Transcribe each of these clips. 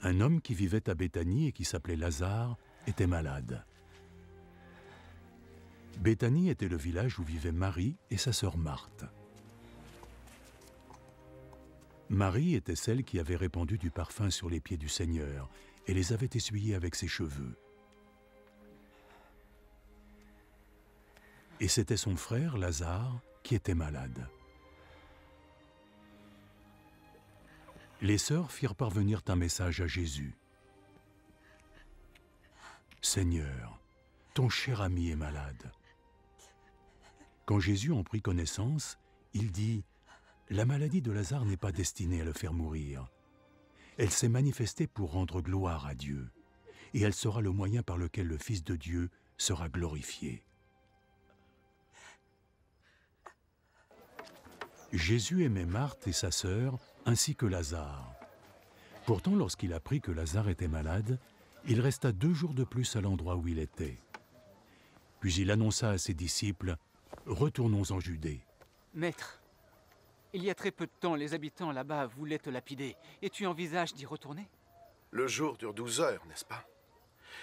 Un homme qui vivait à Béthanie et qui s'appelait Lazare était malade. Béthanie était le village où vivaient Marie et sa sœur Marthe. Marie était celle qui avait répandu du parfum sur les pieds du Seigneur et les avait essuyés avec ses cheveux. Et c'était son frère, Lazare, qui était malade. Les sœurs firent parvenir un message à Jésus. « Seigneur, ton cher ami est malade. » Quand Jésus en prit connaissance, il dit « La maladie de Lazare n'est pas destinée à le faire mourir. Elle s'est manifestée pour rendre gloire à Dieu, et elle sera le moyen par lequel le Fils de Dieu sera glorifié. » Jésus aimait Marthe et sa sœur, ainsi que Lazare. Pourtant, lorsqu'il apprit que Lazare était malade, il resta 2 jours de plus à l'endroit où il était. Puis il annonça à ses disciples « Retournons en Judée. » Maître, il y a très peu de temps, les habitants là-bas voulaient te lapider, et tu envisages d'y retourner? Le jour dure 12 heures, n'est-ce pas?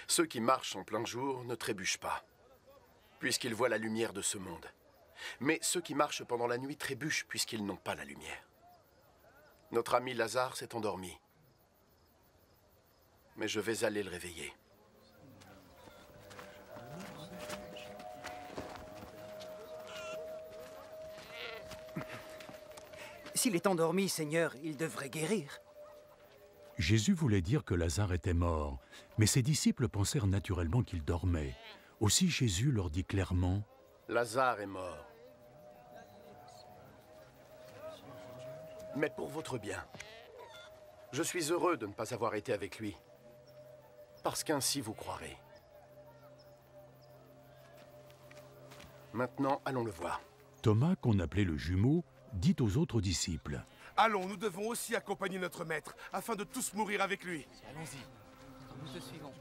Ceux qui marchent en plein jour ne trébuchent pas, puisqu'ils voient la lumière de ce monde. Mais ceux qui marchent pendant la nuit trébuchent puisqu'ils n'ont pas la lumière. Notre ami Lazare s'est endormi. Mais je vais aller le réveiller. S'il est endormi, Seigneur, il devrait guérir. Jésus voulait dire que Lazare était mort, mais ses disciples pensèrent naturellement qu'il dormait. Aussi Jésus leur dit clairement « Lazare est mort. Mais pour votre bien, je suis heureux de ne pas avoir été avec lui, parce qu'ainsi vous croirez. Maintenant, allons le voir. » Thomas, qu'on appelait le jumeau, dit aux autres disciples « Allons, nous devons aussi accompagner notre maître, afin de tous mourir avec lui. » Allons-y, nous te suivons.